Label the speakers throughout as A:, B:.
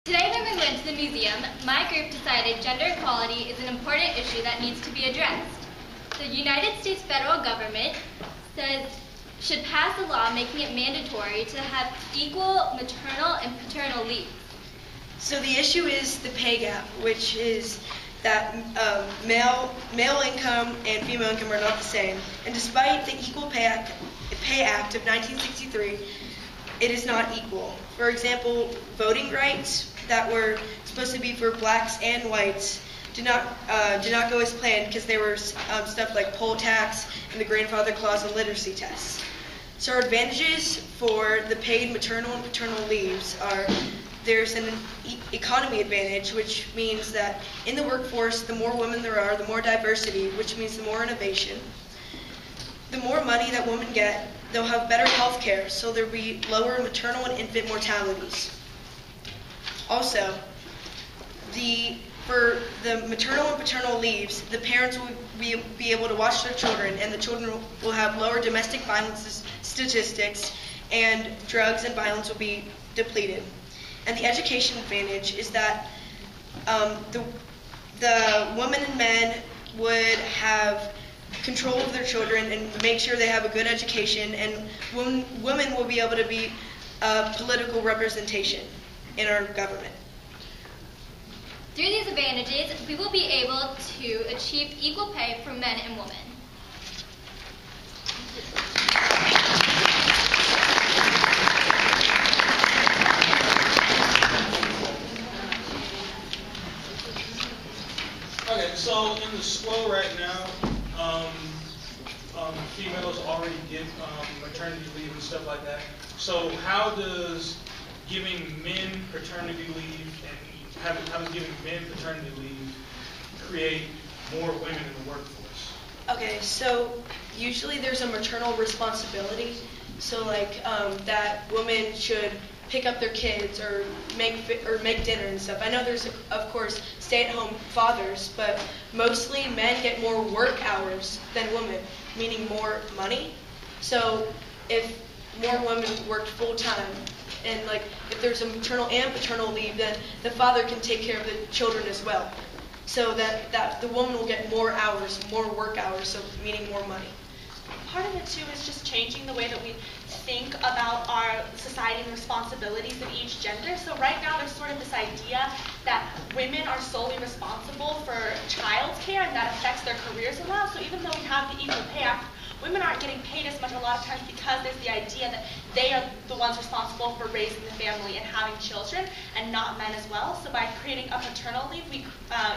A: Today when we went to the museum, my group decided gender equality is an important issue that needs to be addressed. The United States federal government should pass a law making it mandatory to have equal maternal and paternal leave.
B: So the issue is the pay gap, which is that male income and female income are not the same. And despite the Equal Pay Act of 1963, it is not equal. For example, voting rights that were supposed to be for blacks and whites did not go as planned because there were stuff like poll tax and the grandfather clause and literacy tests. So our advantages for the paid maternal and paternal leaves are there's an economy advantage, which means that in the workforce, the more women there are, the more diversity, which means the more innovation. The more money that women get, they'll have better health care, so there'll be lower maternal and infant mortalities. Also, for the maternal and paternal leaves, the parents will be able to watch their children, and the children will have lower domestic violence statistics, and drugs and violence will be depleted. And the education advantage is that the women and men would have control of their children and make sure they have a good education, and women will be able to be political representation in our government.
A: Through these advantages, we will be able to achieve equal pay for men and women.
C: Okay, so in the school right now, females already get maternity leave and stuff like that. So how does giving men paternity leave and how does giving men paternity leave create more women in the workforce?
B: Okay, so usually there's a maternal responsibility. So like that women should pick up their kids or make dinner and stuff. I know there's of course stay-at-home fathers, but mostly men get more work hours than women, meaning more money. So if more women worked full-time, and like if there's a maternal and paternal leave, then the father can take care of the children as well. So that the woman will get more hours, more work hours, so meaning more money.
D: Part of it too is just changing the way that we think about our society and responsibilities of each gender. So right now there's sort of this idea that women are solely responsible for child care and that affects their careers a lot. So even though we have the Equal Pay Act, women aren't getting paid as much a lot of times because there's the idea that they are the ones responsible for raising the family and having children and not men as well. So by creating a paternal leave, we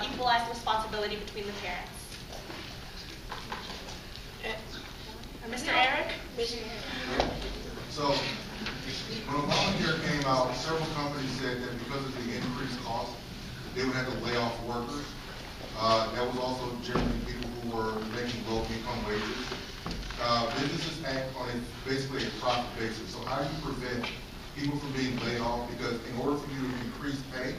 D: equalize the responsibility between the parents. Mr. Eric?
E: So, when Obamacare came out, several companies said that because of the increased cost, they would have to lay off workers. That was also generally people who were making low-income wages. Businesses act on basically a profit basis. So how do you prevent people from being laid off? Because in order for you to increase pay,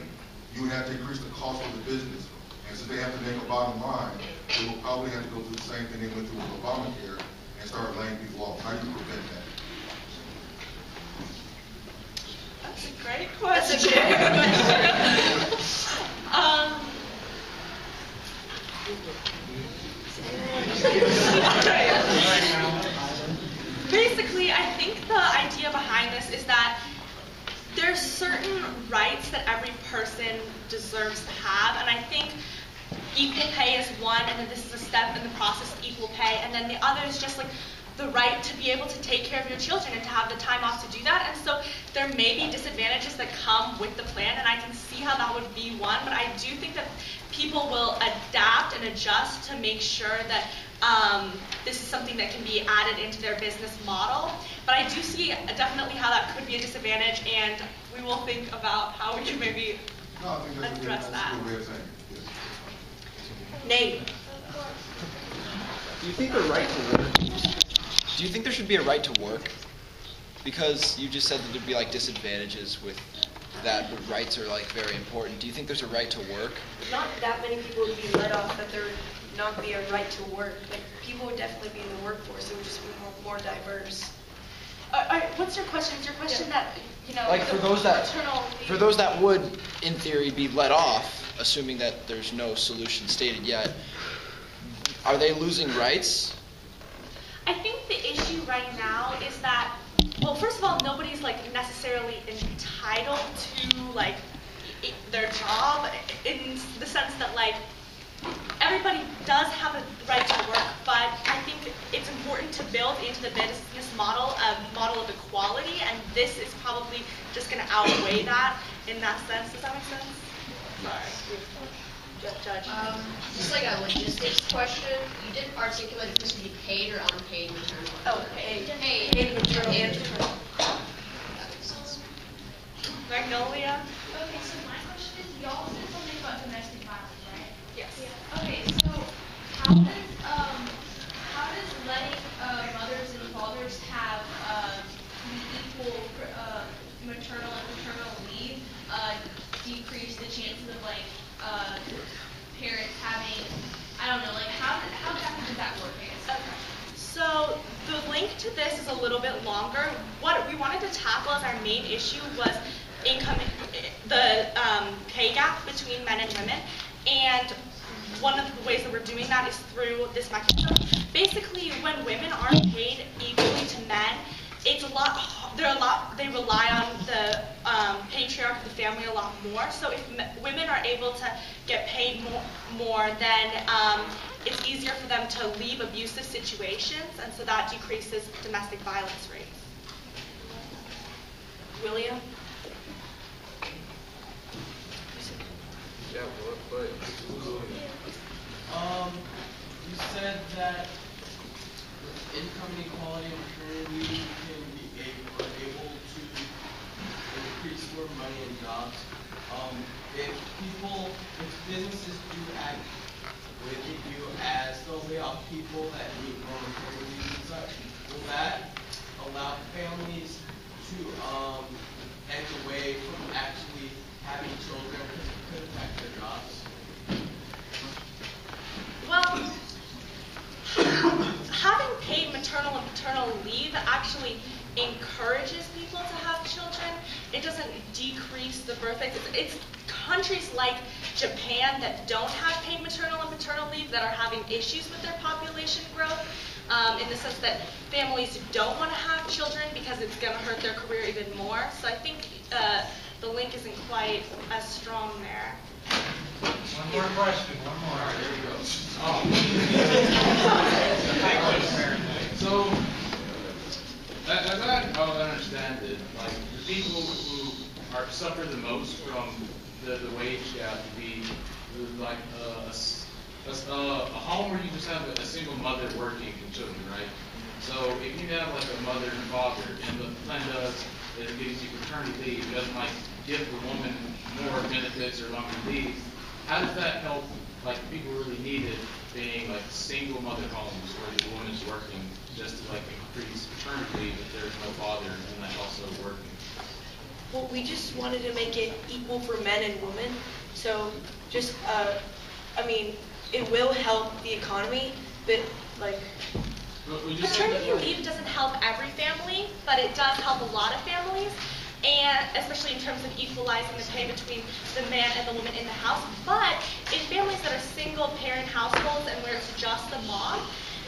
E: you would have to increase the cost of the business. And since they have to make a bottom line, they will probably have to go through the same thing they went through with Obamacare and start laying people off. How do you prevent that?
D: That's a great question. Basically, I think the idea behind this is that there's certain rights that every person deserves to have, and I think equal pay is one, and then this is a step in the process of equal pay, and then the other is just like the right to be able to take care of your children and to have the time off to do that. And so there may be disadvantages that come with the plan, and I can see how that would be one, but I do think that people will adapt and adjust to make sure that this is something that can be added into their business model. But I do see definitely how that could be a disadvantage, and we will think about how we can maybe address that.
B: Nate.
F: Do you think there should be a right to work? Because you just said that there'd be like disadvantages with that, but rights are like very important. Do you think there's a right to work?
B: Not that many people would be let off that there would not be a right to work. Like people would definitely be in the workforce. It would just be more diverse.
D: What's your question? Is your question that,
F: Like for those that
D: maternal leave-
F: for those that would, in theory, be let off, assuming that there's no solution stated yet, are they losing rights?
D: I think the issue right now is that, well, first of all, nobody's like necessarily entitled to like their job in the sense that like everybody does have a right to work, but I think it's important to build into the business model a model of equality, and this is probably just going to outweigh that in that sense. Does that make sense? Sorry. Judge.
G: Just like a logistics question, you didn't articulate if this would be paid or unpaid maternity leave.
D: Oh, paid.
G: Paid
B: maternal
G: and
B: leave.
G: paternal. That makes sense.
D: Magnolia?
H: Okay, so my question is, y'all said something about domestic violence, right?
D: Yes.
H: Okay, so how does letting mothers and fathers have the equal maternal and paternal leave decrease the chances of like parents having, I don't know, like how exactly does that work? I guess.
D: Okay. So the link to this is a little bit longer. What we wanted to tackle as our main issue was income, the pay gap between men and women, and one of the ways that we're doing that is through this mechanism. Basically, when women aren't paid equally to men, it's they rely on the patriarch of the family a lot more. So if women are able to get paid more, then it's easier for them to leave abusive situations, and so that decreases domestic violence rates. William?
I: Yeah, but you said that with income inequality and maternity can be able to increase more money in jobs. If businesses do act with you as they'll lay off people that need more maternity leave and such, will that allow families to edge away from actually having children because it could affect their jobs?
D: Well, having paid maternal and paternal leave actually encourages people to have children. It doesn't decrease the birth rate. It's countries like Japan that don't have paid maternal and paternal leave that are having issues with their population growth, in the sense that families don't want to have children because it's going to hurt their career even more. So I think the link isn't quite as strong there.
J: One more question, one more.
I: All right, there we go.
J: So,
I: As I understand it, like the people who suffer the most from the wage gap would be like a home where you just have a single mother working and children, right? So if you have like a mother and father, and the plan does is it gives you paternity leave, it doesn't like give the woman more benefits or longer leave. How does that help like people really need it, being like single mother homes where the woman's working just to like increase paternity leave if there's no father and that's also working?
B: Well, we just wanted to make it equal for men and women. So just, it will help the economy, but like...
D: Paternity leave doesn't help every family, but it does help a lot of families, and especially in terms of equalizing the pay between the man and the woman in the house. But in families that are single parent households and where it's just the mom,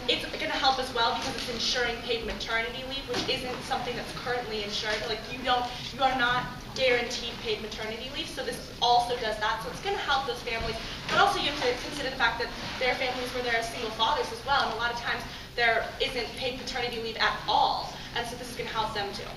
D: it's going to help as well because it's ensuring paid maternity leave, which isn't something that's currently insured. Like you are not guaranteed paid maternity leave, so this also does that. So it's going to help those families, but also you have to consider the fact that there are families where there are single fathers as well, and a lot of times there isn't paid paternity leave at all, and so this is going to help them too.